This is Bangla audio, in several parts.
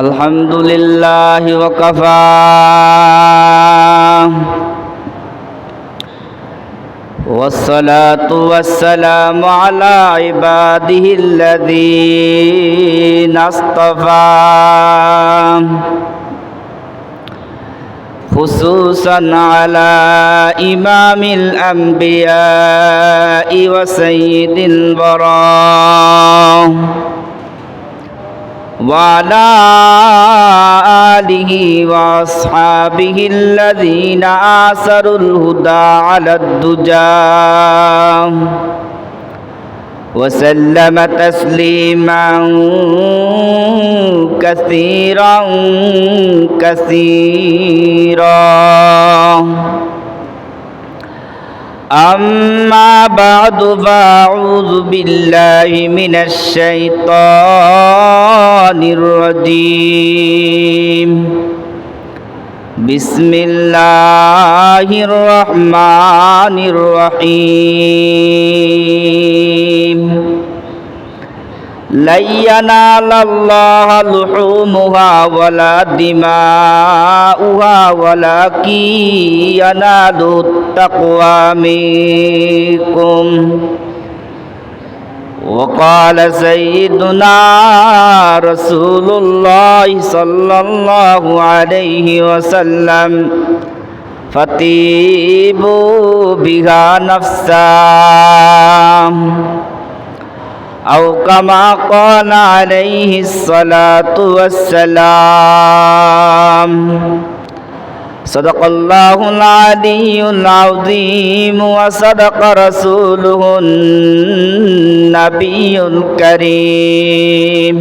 الحمد لله وكفى والصلاة والسلام على عباده الذين اصطفى خصوصا على إمام الأنبياء وسيد البراء وعلى آله وأصحابه الذين آثروا الهدى على الدجى وسلم تسليما كثيرا كثيرا. أما بعد فأعوذ بالله من الشيطان الرجيم. بسم الله الرحمن الرحيم. لن ينال الله لحومها ولا دماؤها ولكن يناله التقوى منكم. وقال سيدنا رسول الله صلى الله عليه وسلم فطيبوا بها نفسا أو كما قال عليه الصلاة والسلام. صدق الله العلي العظيم وصدق رسوله النبي الكريم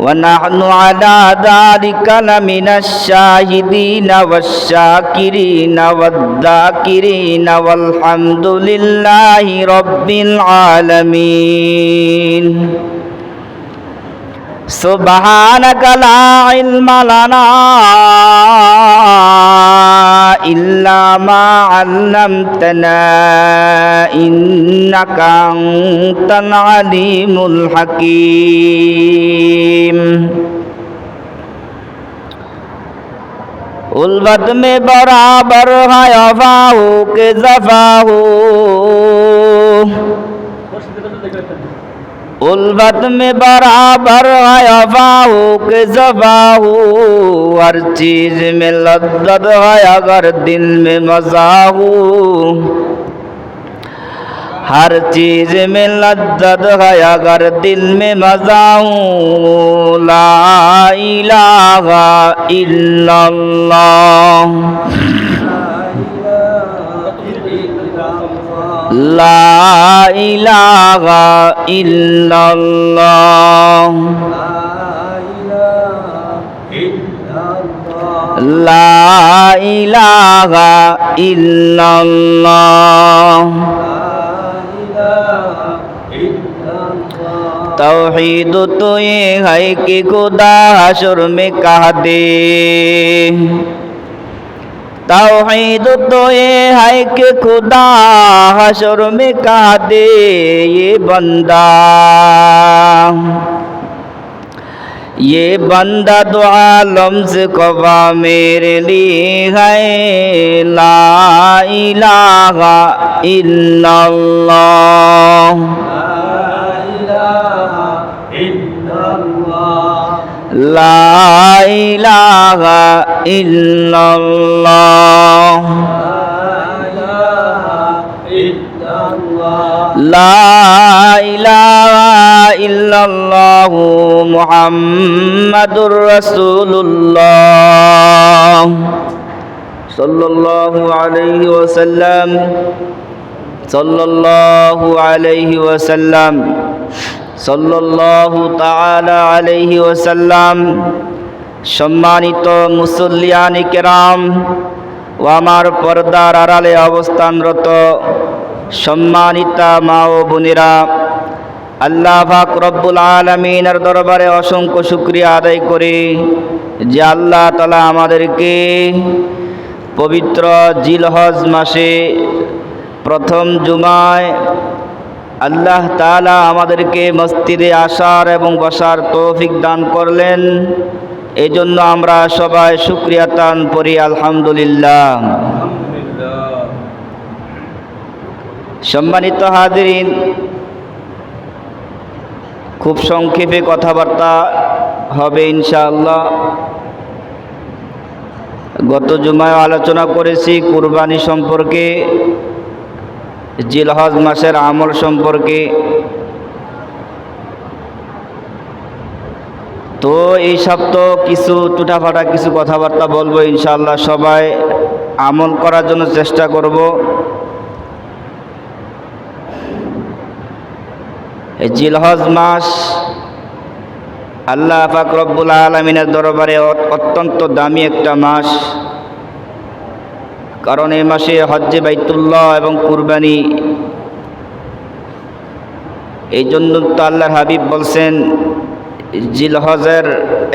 ونحن على ذلك لمن الشاهدين والشاكرين والذاكرين والحمد لله رب العالمين. سبحانك لا علم لنا إلا ما علمتنا إنك أنت العليم الحكيم. उल्फत में बराबर है अफाहू के ज़फ़ाहू, उल्फत में बराबर है अफाहू के ज़फ़ाहू। हर चीज़ में लज्जत है अगर दिल में मज़ा हो, हर चीज़ में लज्जत है अगर दिल में मज़ा हो। ला इलाहा इल्लल्लाह, ला इलाहा इल्लल्लाह, ला इलाहा इल्लल्लाह। तौहीद तो ये है कि खुदा हशर में कह दे, तौहीद तो ये है कि खुदा हशर में कह दे ये बंदा दो आलम से कवा मेरे लिए है। ला इलाहा इल्लल्लाह, ला इलाहा इल्लल्लाह, ला इलाहा इल्लल्लाह मुहम्मदुर रसूलुल्लाह सल्लल्लाहु अलैहि वसल्लम, सल्लल्लाहु अलैहि वसल्लम, सल्लल्लाहु ताआला अलैहि वसल्लम। সম্মানিত মুসল্লিয়ান কিরাম ও আমার পর্দার আড়ালে অবস্থানরত সম্মানিতা মা ও বোনেরা, আল্লাহ পাক রব্বুল আলামিনের দরবারে অসংখ্য শুকরিয়া আদায় করি যে আল্লাহ তাআলা আমাদেরকে পবিত্র জিলহজ মাসে প্রথম জুমায় আল্লাহ তাআলা আমাদেরকে মসজিদে আসার এবং বসার তৌফিক দান করলেন। এই জন্য আমরা সবাই শুকরিয়া তান পড়ি আলহামদুলিল্লাহ। সম্মানিত হাজিরিন, খুব সংক্ষেপে কথাবার্তা হবে ইনশাআল্লাহ। গত জুমায় আলোচনা করেছি কুরবানি সম্পর্কে, জিলহজ মাসের আমল সম্পর্কে। তো এই সপ্তাহ কিছু টুটাফাটা কিছু কথাবার্তা বলবো ইনশাআল্লাহ। সবাই আমল করার জন্য চেষ্টা করব। এই জিলহজ মাস আল্লাহ পাক রব্বুল আলামিনের দরবারে অত্যন্ত দামি একটা মাস, কারণ এই মাসে হজ্জে বাইতুল্লাহ এবং কুরবানি। এই জন্য তো আল্লাহর হাবিব বলছেন জিলহজের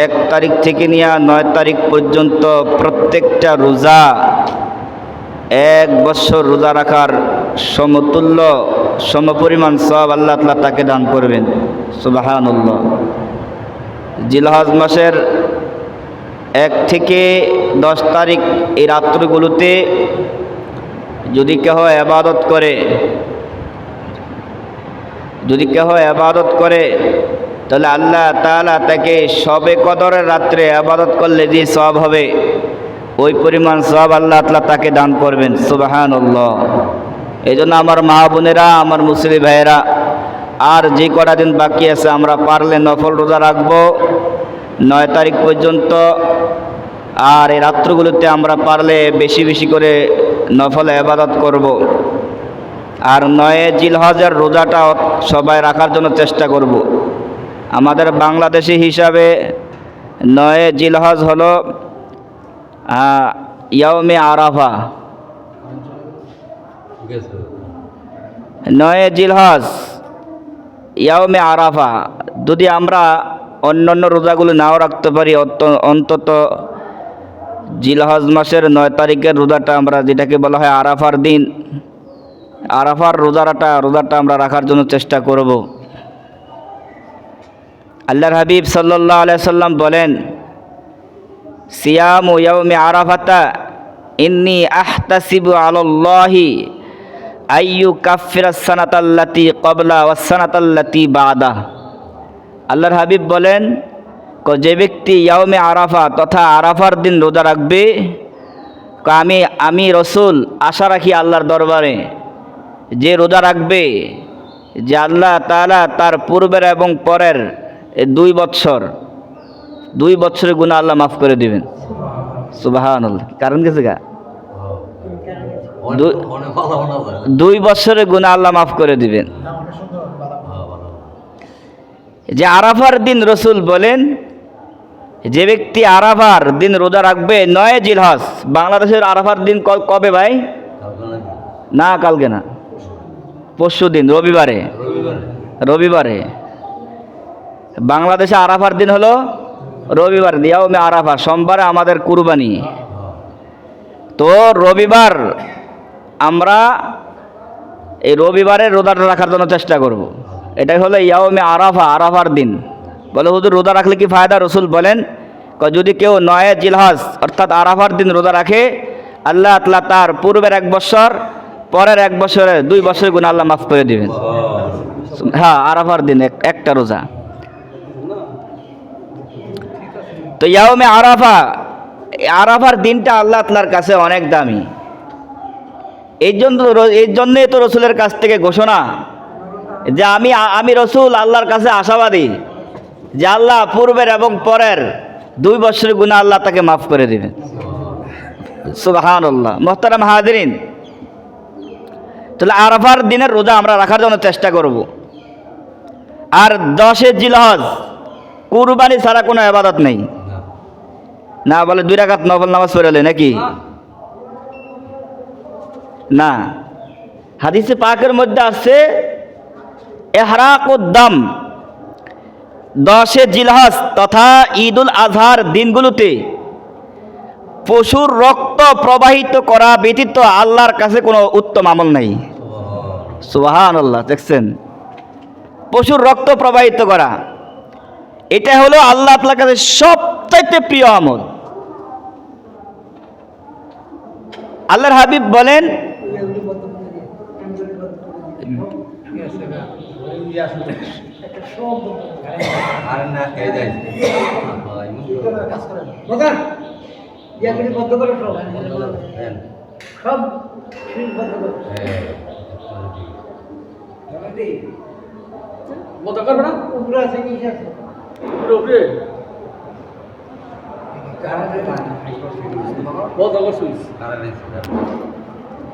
1 তারিখ থেকে নিয়ে 9 তারিখ পর্যন্ত প্রত্যেকটা রোজা 1 বছর রোজা রাখার সমতুল্য সমপরিমাণ সওয়াব আল্লাহ তাআলা তাকে দান করবেন। সুবহানাল্লাহ। জিলহজ মাসের 1 থেকে 10 তারিখ এই রাত্রিগুলোতে যদি কেহ ইবাদত করে তাহলে আল্লাহ তাআলা তাকে শবে কদরের রাত্রে ইবাদত করলে যে সওয়াব হবে ওই পরিমাণ সওয়াব আল্লাহ তাআলা তাকে দান করবেন। সুবহানাল্লাহ। এই জন্য আমার মা বোনেরা, আমার মুসলিম ভাইয়েরা, আর যে কটা দিন বাকি আছে আমরা পারলে নফল রোজা রাখবো 9 তারিখ পর্যন্ত। আর এই রাত্রগুলোতে আমরা পারলে বেশি বেশি করে নফল ইবাদত করব। আর 9 জিলহজের রোজাটা সবাই রাখার জন্য চেষ্টা করব। আমাদের বাংলাদেশি হিসাবে 9 জিলহজ হলো ইয়াউমে আরাফা। 9 জিলহজ ইয়াউমে আরাফা। যদি আমরা অন্যান্য রোজাগুলো নাও রাখতে পারি, অন্তত জিলহজ মাসের 9 তারিখের রোজাটা আমরা, যেটাকে বলা হয় আরাফার দিন, আরাফার রোজাটা আমরা রাখার জন্য চেষ্টা করব। আল্লাহর হাবিব সাল্লাল্লাহু আলাইহি সাল্লাম বলেন, সিয়ামু ইয়াউমি আরাফাতা ইন্নী আহতাসিবু আলাল্লাহি আইয়ু কাফিরাস সানাতাল্লাতি ক্বাবলা ওয়াস সানাতাল্লাতি বাদা। আল্লাহর হাবিব বলেন, যে ব্যক্তি ইয়াউমে আরাফা তথা আরাফার দিন রোজা রাখবে, আমি রসুল আশা রাখি আল্লাহর দরবারে যে রোজা রাখবে যে আল্লাহ তাআলা তার পূর্বের এবং পরের 2 বছরের গুনাহ আল্লাহ মাফ করে দিবেন। সুবহানাল্লাহ। কারণ গেছে গা 2 বছরের গুনাহ আল্লাহ মাফ করে দিবেন। যে আরাফার দিন রসুল বলেন, যে ব্যক্তি আরাফার দিন রোজা রাখবে 9 জিলহজ। বাংলাদেশের আরাফার দিন কবে ভাই? না, কালকে না, পরশু দিন, রবিবারে। বাংলাদেশে আরাফার দিন হলো রবিবার, ইয়াউমে আরাফা। সোমবারে আমাদের কুরবানি। তো রবিবার আমরা এই রবিবারের রোজাটা রাখার জন্য চেষ্টা করব। এটাই হলো ইয়াউমে আরাফা, আরাফার দিন। বলে হুজুর রোজা রাখলে কি ফায়দা? রসুল বলেন, যদি কেউ 9 জিলহজ অর্থাৎ আরাফার দিন রোজা রাখে, আল্লাহ তাআলা তার পূর্বের 1 বছর পরের 1 বছরের 2 বছরের গুনাহ আল্লাহ মাফ করে দিবেন। হ্যাঁ, আরাফার দিন একটা রোজা। তো ইয়াউমে আরাফা, আরাফার দিনটা আল্লাহ তাআলার কাছে অনেক দামি। এই জন্যই তো রসুলের কাছ থেকে ঘোষণা যে আমি রসুল আল্লাহর কাছে আশাবাদী যে আল্লাহ পূর্বের এবং পরের 2 বছরের গুনাহ আল্লাহ তাকে মাফ করে দিবেন। সুবহানাল্লাহ। মুহতারাম হাজিরিন, তাহলে আরাফার দিনের রোজা আমরা রাখার জন্য চেষ্টা করব। আর 10 জিলহজ কুরবানি ছাড়া কোনো ইবাদত নেই। না বলে 2 রাকাত নফল নামাজ পড়লে নাকি? না, হাদিসে পাকের মধ্যে আছে ইহরাকুদ দাম, 10 জিলহজ তথা ঈদুল আজহার দিনগুলোতে পশুর রক্ত প্রবাহিত করা ব্যতীত আল্লাহর কাছে কোনো উত্তম আমল নাই। সুবহানাল্লাহ। দেখছেন, পশুর রক্ত প্রবাহিত করা, এটা হলো আল্লাহ তাআলার কাছে সবচাইতে প্রিয় আমল। আল্লাহর হাবিব বলেন,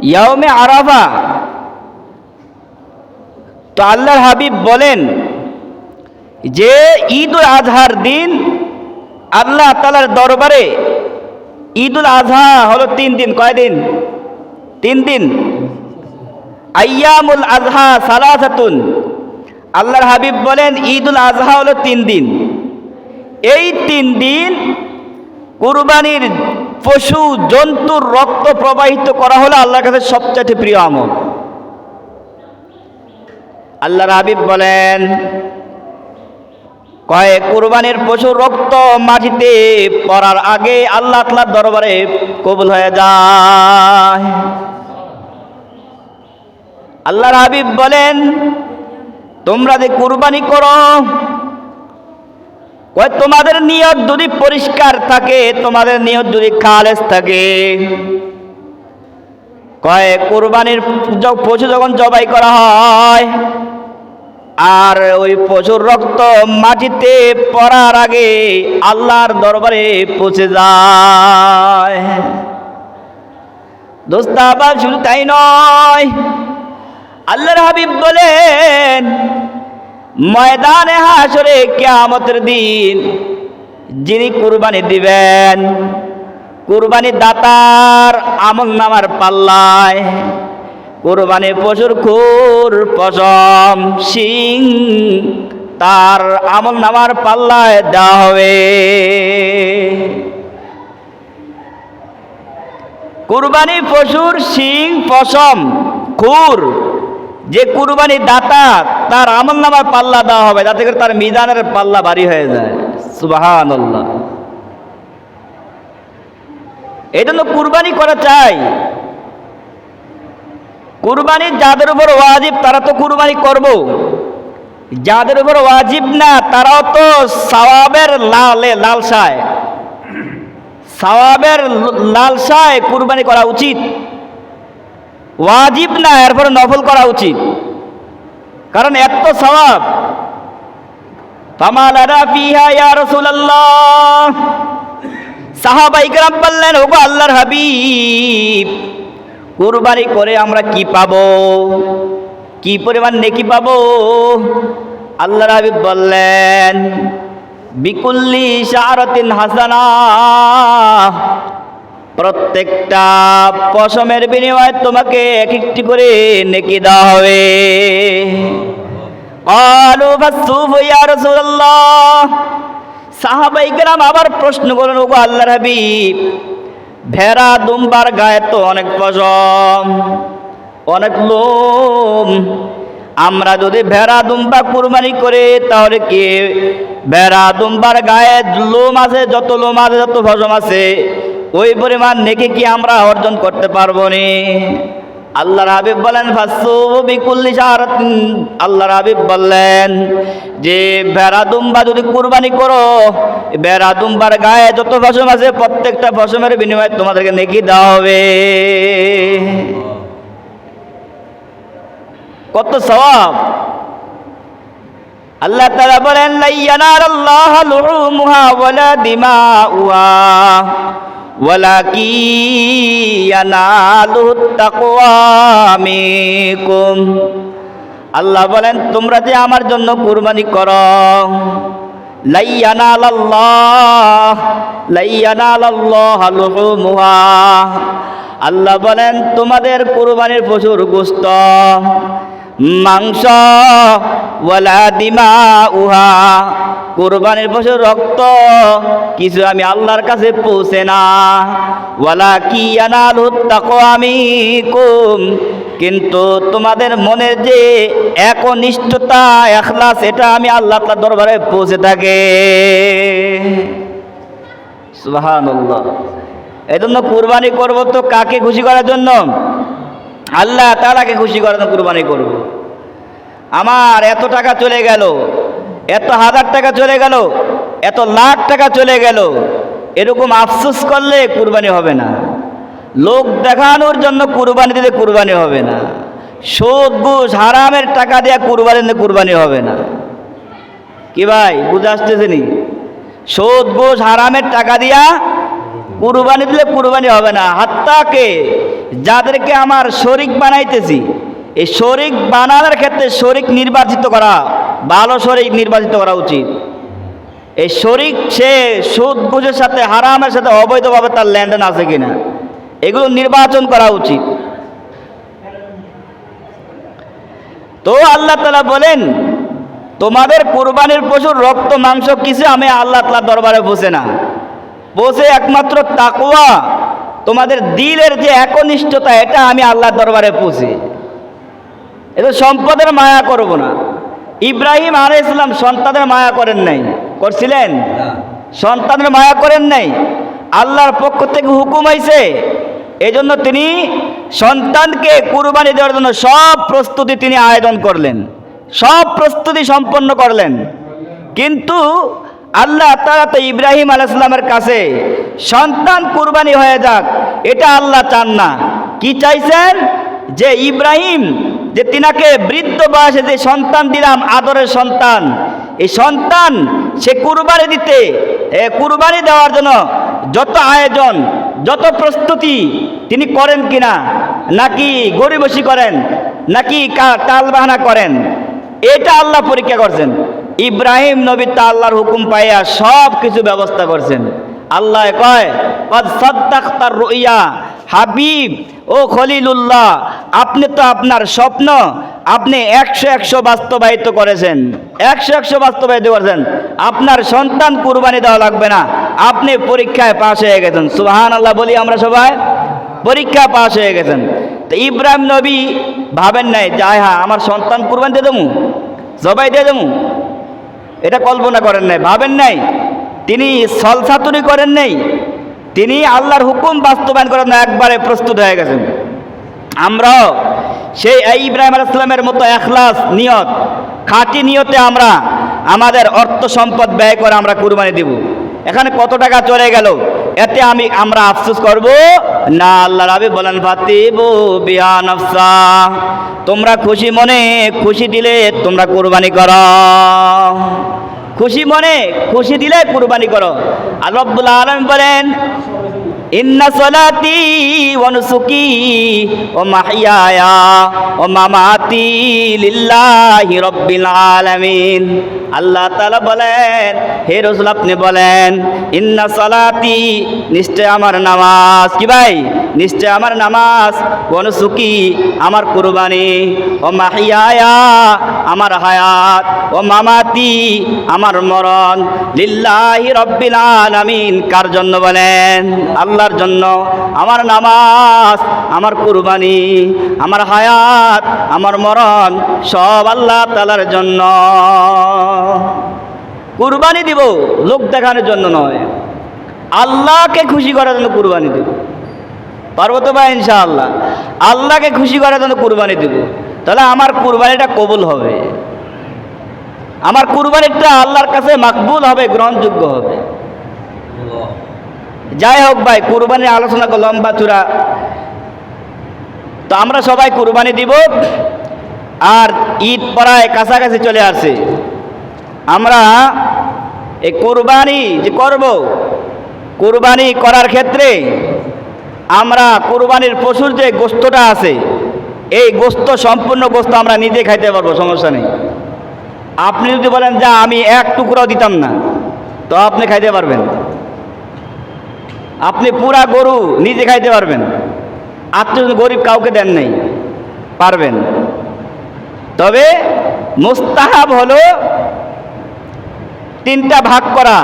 ইয়াউমে আরাফা, তো আল্লাহর হাবিব বলেন যে ঈদুল আজহার দিন আল্লাহ তাআলার দরবারে ঈদুল আজহা হলো 3 দিন। কয় দিন? 3 দিন। আইয়ামুল আজহা সালাসাতুন, আল্লাহর হাবিব বলেন ঈদুল আজহা হলো 3 দিন। এই 3 দিন কুরবানির পশু জন্তুর রক্ত প্রবাহিত করা হলো আল্লাহর কাছে সবচেয়ে প্রিয় আমল। আল্লাহর হাবিব বলেন, কয় কুরবানির পশুর রক্ত মাটিতে পড়ার আগে আল্লাহ তাআলার দরবারে কবুল হয়ে যায়। আল্লাহর হাবিব বলেন, তোমরা যে কুরবানি করো, কয় তোমাদের নিয়ত যদি পরিষ্কার থাকে, তোমাদের নিয়ত যদি খালেস থাকে, কয় কুরবানির পশু যখন জবাই করা হয় আর ওই পশুর রক্ত মাটিতে পড়ার আগে আল্লাহর দরবারে পৌঁছে যায়। দোস্ত আবার শুধু তাই নয়, আল্লাহর হাবিব বলেন ময়দানে হাসরে কিয়ামতের দিন যিনি কুরবানি দিবেন, কুরবানি দাতার আমলনামার পাল্লায় কুরবানি পশুর খুর পশম শিং তার আমলনামার পাল্লায় দেওয়া হবে। কুরবানি পশুর শিং পশম খুর যে কুরবানি দাতা তার আমলনামার পাল্লা দেওয়া হবে, যাতে করে তার মিজানের পাল্লা ভারী হয়ে যায়। সুবহানাল্লাহ। এই জন্য কুরবানি করা চাই। কুরবানি যাদের উপর ওয়াজিব তারা তো কুরবানি করব, যাদের উপর ওয়াজিব না তারাও তো সওয়াবের লালসায় কুরবানি করা উচিত। ওয়াজিব না, এরপরে নফল করা উচিত, কারণ এত সওয়াব। ফামা লানা ফিহা ইয়া রাসূলুল্লাহ, সাহাবায়ে কেরাম বললেন, ওগো আল্লাহর হাবিব, কুরবানি করে আমরা কি পাবো, কি পরিমাণ নেকি পাবো? আল্লাহর হাবিব বললেন, বিকুল্লি শারাতিন হাসানা, প্রত্যেকটা পশমের বিনিময়ে তোমাকে এক একটি করে নেকি দেওয়া হবে। ক্বালু ফাসসুফু ইয়া রাসূলুল্লাহ, সাহাবায়ে কেরাম আবার প্রশ্ন করলেন, ওগো আল্লাহর হাবিব, ভেড়া দুম্বার গায়ে তো অনেক পশম, অনেক লোম, আমরা যদি ভেড়া দুম্বা কুরবানি করে তাহলে কি ভেড়া দুম্বার গায়ে লোম আছে, যত লোম আছে, যত পশম আছে, ওই পরিমাণ নেকি কি আমরা অর্জন করতে পারবো নি? আল্লাহর হাবিব বলেন, ফাসসু বিকুল্লি শারাতিন, আল্লাহর হাবিব বললেন যে ভেড়া দুম্বা যদি কুরবানি করো, ভেড়া দুম্বার গায়ে যত পশম আছে প্রত্যেকটা পশমের বিনিময়ে তোমাদেরকে নেকি দেওয়া হবে। কত সওয়াব! আল্লাহ তাআলা বলেন, লা ইয়ানালাল্লাহু লুহুমুহা ওয়ালা দিমাউহা ওয়ালাকিন ইয়ানালুহুত তাকওয়া মিনকুম। আল্লাহ বলেন, তোমরা যে আমার জন্য কুরবানি করো, লা ইয়ানালাল্লাহু লুহুমুহা, আল্লাহ বলেন তোমাদের কুরবানির পশুর গোশত, মাংস, ওয়ালা দিমাউহা, কুরবানির পশুর রক্ত কিছু আমি আল্লাহর কাছে পৌঁছে না। ওয়ালাকিন ইয়ানালুহুত তাকওয়া মিনকুম, কিন্তু তোমাদের মনের যে একনিষ্ঠতা ইখলাস এটা আমি আল্লাহ তাআলার দরবারে পৌঁছে থাকে। সুবহানাল্লাহ। এজন্য কুরবানি করব তো কাকে খুশি করার জন্য? আল্লাহ তাআলাকে খুশি করার জন্য কুরবানি করব। আমার এত টাকা চলে গেল, এত হাজার টাকা চলে গেল, এত লাখ টাকা চলে গেল, এরকম আফসোস করলে কুরবানি হবে না। লোক দেখানোর জন্য কুরবানি দিলে কুরবানি হবে না। সুদ ঘুষ হারামের টাকা দিয়ে কুরবানি দিলে কুরবানি হবে না। কি ভাই বুঝে আসতেছে নি? সুদ ঘুষ হারামের টাকা দিয়া কুরবানি দিলে কুরবানি হবে না। হাত্তাকে যাদেরকে আমার শরিক বানাইতেছি, এই শরিক বানানোর ক্ষেত্রে শরিক নির্বাচিত করা, ভালো শরিক নির্বাচিত করা উচিত। এই শরিক সে সুদ ঘুষের সাথে হারামের সাথে অবৈধভাবে তার লেনদেন আছে কিনা এগুলো নির্বাচন করা উচিত। তো আল্লাহ তাআলা বলেন তোমাদের কুরবানির পশুর রক্ত মাংস কিছু আমি আল্লাহ তাআলার দরবারে পৌঁছে না, পৌঁছে একমাত্র তাকওয়া, তোমাদের দিলের যে একনিষ্ঠতা এটা আমি আল্লাহর দরবারে পৌঁছে। এটা সম্পদের মায়া করব না। ইব্রাহিম আলাইহিস সালাম সন্তানের মায়া করেন নাই, করছিলেন? সন্তানের মায়া করেন নাই, আল্লাহর পক্ষ থেকে হুকুম হয়েছে। এই জন্য তিনি সন্তানকে কুরবানি দেওয়ার জন্য সব প্রস্তুতি তিনি আয়োজন করলেন, সব প্রস্তুতি সম্পন্ন করলেন। কিন্তু আল্লাহ তাআলা তো ইব্রাহিম আলাইহিস সালামের কাছে সন্তান কুরবানি হয়ে যাক এটা আল্লাহ চান না। কি চাইছেন? যে ইব্রাহিম যে তিনাকে বৃদ্ধ বয়সে যে সন্তান দিলাম, আদরের সন্তান, এই সন্তান সে কুরবানি দিতে, কুরবানি দেওয়ার জন্য যত আয়োজন যত প্রস্তুতি তিনি করেন কিনা, নাকি গরিবসি করেন, নাকি টাল বাহানা করেন, এটা আল্লাহ পরীক্ষা করছেন। ইব্রাহিম নবী তা আল্লাহর হুকুম পাইয়া সব কিছু ব্যবস্থা করছেন। আল্লাহ কয় কদ সাদ্দাকতার রুইয়া, হাবিব ও খলিলুল্লাহ আপনি তো আপনার স্বপ্ন আপনি 100 বাস্তবায়িত করেছেন, 100 বাস্তবায়িত করেছেন। আপনার সন্তান কুরবানি দেওয়া লাগবে না, আপনি পরীক্ষায় পাশ হয়ে গেছেন। সুবহানাল্লাহ বলি আমরা সবাই, পরীক্ষা পাশ হয়ে গেছেন। তো ইব্রাহিম নবী ভাবেন নাই যে হ্যাঁ আমার সন্তান কুরবানি দিয়ে দেবো, জবাই দিয়ে দেবো, এটা কল্পনা করেন নাই, ভাবেন নাই। তিনি ছলছাতুরি করেন নাই, তিনি আল্লাহর হুকুম বাস্তবায়ন করার জন্য একবারে প্রস্তুত হয়ে গেছেন। আমরাও সেই ইব্রাহিম আলাইহিস সালামের মতো ইখলাস নিয়ত, খাঁটি নিয়তে আমরা আমাদের অর্থ সম্পদ ব্যয় করে আমরা কুরবানি দেব। এখানে কত টাকা চলে গেল এতে আমরা আফসোস করব না। আল্লাহর হাবিব বলেন ফাতিবু বিহা নাফসা, তোমরা খুশি মনে খুশি দিলে তোমরা কুরবানি করো, খুশি মনে খুশি দিলে কুরবানি করো। আল্লাহ রাব্বুল আলামিন বলেন ইন্না সলাতি ওয়া নুসুকি ওয়া মাহইয়ায়া ওয়া মামাতি লিল্লাহি রাব্বিল আলামিন। আল্লাহ তাআলা বলেন হে রাসূল আপনি বলেন ইন্না সলাতি নিশ্চয় আমার নামাজ, কি ভাই নিশ্চয় আমার নামাজ, ওয়া নুসুকি আমার কুরবানি, ওয়া মাহইয়ায়া আমার হায়াত, ওয়া মামাতি আমার মরণ, লিল্লাহি রাব্বিল আলামিন কার জন্য বলেন? আল্লাহর জন্য। আমার নামাজ, আমার কুরবানি, আমার হায়াত, আমার মরণ সব আল্লাহ তাআলার জন্য। কুরবানি দিব লোক দেখানোর জন্য নয়, আল্লাহকে খুশি করার জন্য কুরবানি দেব। পারবো তো ভাই ইনশাআল্লাহ? আল্লাহকে খুশি করার জন্য কুরবানি দেব, তাহলে আমার কুরবানিটা কবুল হবে, আমার কুরবানিটা আল্লাহর কাছে মাকবুল হবে, গ্রহণযোগ্য হবে। যাই হোক ভাই, কুরবানির আলোচনা লম্বা চূড়া, তো আমরা সবাই কুরবানি দিব। আর ঈদ প্রায় কাছাকাছি চলে আসছে, আমরা এই কুরবানি যে করব, কুরবানি করার ক্ষেত্রে আমরা কুরবানির পশুর যে গোশতটা আছে এই গোশত, সম্পূর্ণ গোশত আমরা নিজে খাইতে পারবো, সমস্যা নেই। আপনি যদি বলেন যা আমি এক টুকরাও দিতাম না, তো আপনি খাইতে পারবেন, আপনি পুরা গরু নিজে খাইতে পারবেন। আত্মীয় গরিব কাউকে দেন নাই, পারবেন। তবে মুস্তাহাব হলো 3টা ভাগ করা,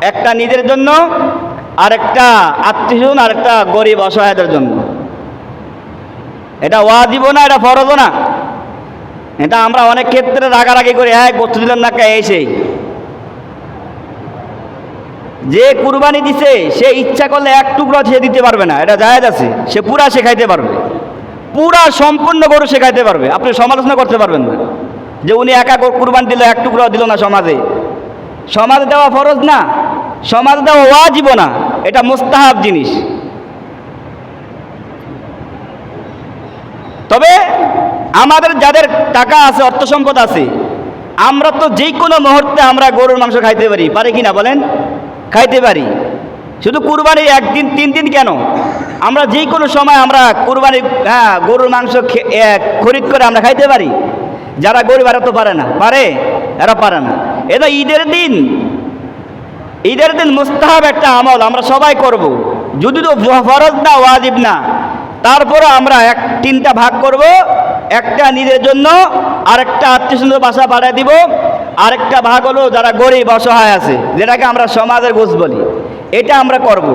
একটা নিজের জন্য, আরেকটা আত্মীয়, আর একটা গরিব অসহায়দের জন্য। এটা ওয়াজিবও না, এটা ফরজও না। এটা আমরা অনেক ক্ষেত্রে রাগারাগি করি, হ্যাঁ গোস্ত দিলাম না কে সেই। যে কুরবানি দিছে সে ইচ্ছা করলে এক টুকরো সে দিতে পারবে না, এটা জায়েজ আছে। সে পুরা সে খাইতে পারবে, পুরা সম্পূর্ণ গরু সে খাইতে পারবে। আপনি সমালোচনা করতে পারবেন না যে উনি একা কুরবানি দিল এক টুকরো দিল না। সমাজে দেওয়া ফরজ না, সমাজে দেওয়া ওয়াজিব না, এটা মুস্তাহাব জিনিস। তবে আমাদের যাদের টাকা আছে, অর্থ সম্পদ আছে, আমরা তো যে কোনো মুহূর্তে আমরা গরুর মাংস খাইতে পারি কি না বলেন? খাইতে পারি। শুধু কুরবানির একদিন 3 দিন কেন, আমরা যে কোনো সময় আমরা কুরবানি গরুর মাংস খরিদ করে আমরা খাইতে পারি। যারা গরিব এরা তো পারে না, এরা পারে না। এটা ঈদের দিন মুস্তাহাব একটা আমল, আমরা সবাই করব। যদি তো ফরজ না, ওয়াজিব না, তারপরে আমরা 3টা ভাগ করব। একটা নিজের জন্য, আরেকটা আত্মীয়স্বজন বাসা পাঠিয়ে দিব, আরেকটা ভাগ হলো যারা গরিব অসহায় আছে, যেটাকে আমরা সমাজের গোছ বলি। এটা আমরা করব,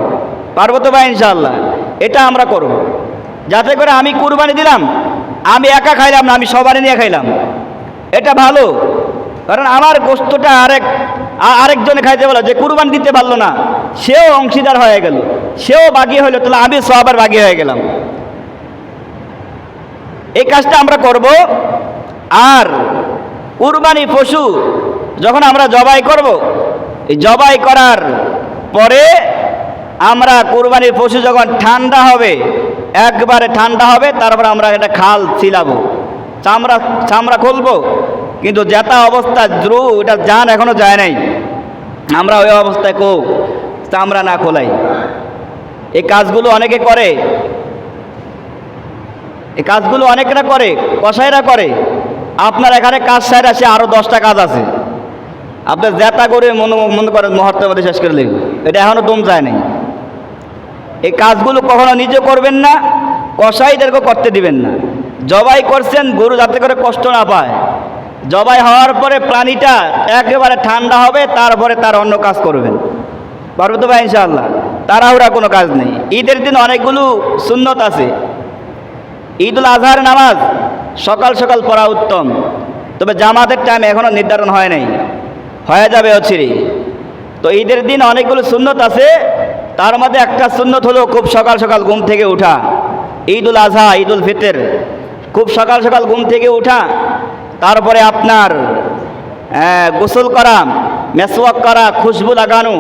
পারবো তো ভাই ইনশাআল্লাহ? এটা আমরা করব, যাতে করে আমি কুরবানি দিলাম, আমি একা খাইলাম না, আমি সবারই নিয়ে খাইলাম। এটা ভালো, কারণ আমার গোস্তটা আরেকজনে খাইতে বলো, যে কুরবানি দিতে পারলো না সেও অংশীদার হয়ে গেল, সেও বাগী হইলো, তাহলে আমি সবার বাগী হয়ে গেলাম। এই কাজটা আমরা করব। আর কুরবানি পশু যখন আমরা জবাই করব, এই জবাই করার পরে আমরা কুরবানির পশু যখন ঠান্ডা হবে, একবারে ঠান্ডা হবে, তারপর আমরা এটা খাল ছিলাবো, চামড়া খুলবো। কিন্তু যেটা অবস্থা ওটা জান এখনো যায় নাই, আমরা ওই অবস্থায় চামড়া না খোলাই। এই কাজগুলো অনেকে করে, এই কাজগুলো অনেকেরা করে, কসাইরা করে। আপনার এখানে কাজ সাইড আসে, আরও 10টা কাজ আছে, আপনার জেতা করে মনে করেন মুহূর্তের মধ্যে শেষ করে দেবে। এটা এখনও দম যায় নাই। এই কাজগুলো কখনো নিজে করবেন না, কসাইদেরকে করতে দিবেন না। জবাই করছেন গরু যাতে করে কষ্ট না পায়। জবাই হওয়ার পরে প্রাণীটা একেবারে ঠান্ডা হবে, তারপরে তার অন্য কাজ করবেন। পারবো তো ভাই ইনশাআল্লাহ? তাড়াহুড়া কোনো কাজ নেই। ঈদের দিন অনেকগুলো সুন্নত আছে। ঈদুল আজহার নামাজ সকাল সকাল পড়া উত্তম, তবে জামাতের টাইম এখনও নির্ধারণ হয় নাই, হয়ে যাবে অচিরে। তো ঈদের দিন অনেকগুলো সুন্নত আছে, তার মধ্যে একটা সুন্নত হলো খুব সকাল সকাল ঘুম থেকে উঠা। ঈদুল আজহা, ঈদুল ফিতর, খুব সকাল সকাল ঘুম থেকে উঠা, তারপরে আপনার গোসল করা, মেসওয়াক করা, খুশবু লাগানো,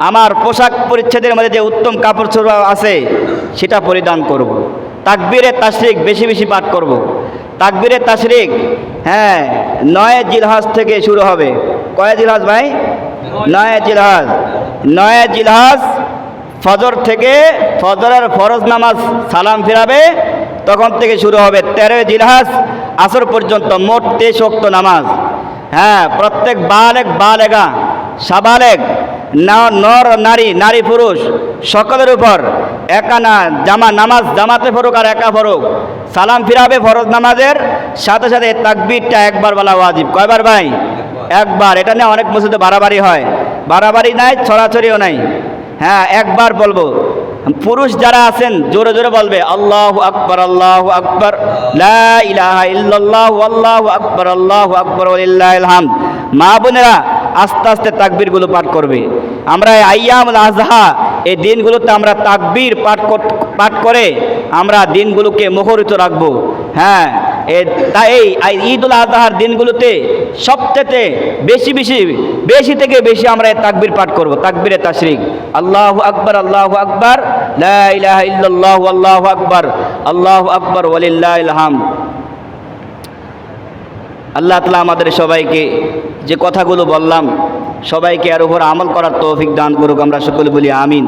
আমার পোশাক পরিচ্ছেদের মধ্যে যে উত্তম কাপড় চোপড় আছে সেটা পরিধান করব। তাকবীরে তাশরিক বেশি বেশি পাঠ করব। তাকবীরে তাশরিক 9 জিলহজ থেকে শুরু হবে। কয় জিলহজ ভাই? 9 জিলহজ ফজর থেকে, ফজরের ফরজ নামাজ সালাম ফিরাবে তখন থেকে শুরু হবে। 13 জিলহজ আসর পর্যন্ত মোট 23 ওয়াক্ত নামাজ। প্রত্যেক বালেগা, সাবালেগ, নর নারী পুরুষ সকলের উপর নামাজ জামাতে ফরুক আর একা ফরুক, সালাম ফিরাবে ফরজ নামাজের সাথে সাথে তাকবীরটা একবার বলা ওয়াজিব। কয়বার ভাই? একবার। এটা নিয়ে অনেক মসজিদে বাড়াবাড়ি হয়, বাড়াবাড়ি নাই, ছড়াছড়িও নাই। একবার বলবো। পুরুষ যারা আছেন জোরে জোরে বলবে আল্লাহু আকবার, আল্লাহু আকবার, লা ইলাহা ইল্লাল্লাহু, আল্লাহু আকবার, আল্লাহু আকবার, ওয়ালিল্লাহিল হামদ। মা বোনেরা আস্তে আস্তে তাকবীরগুলো পাঠ করবে। আমরা আইয়ামুল আজহা এই দিনগুলোতে আমরা তাকবীর পাঠ করে আমরা দিনগুলোকে মুখরিত রাখবো। এই ঈদুল আজহার দিনগুলোতে সবচেয়ে বেশি থেকে বেশি আমরা তাকবীর পাঠ করব। তাকবীরে তাশরিক, আল্লাহু আকবার, আল্লাহু আকবার, লা ইলাহা ইল্লাল্লাহু, আল্লাহু আকবার, আল্লাহু আকবার, ওয়ালিল্লাহিল হামদ। আল্লাহ তাআলা আমাদের সবাইকে যে কথাগুলো বললাম সবাইকে এর উপর আমল করার তৌফিক দান করুক। আমরা সকলে বলি আমিন।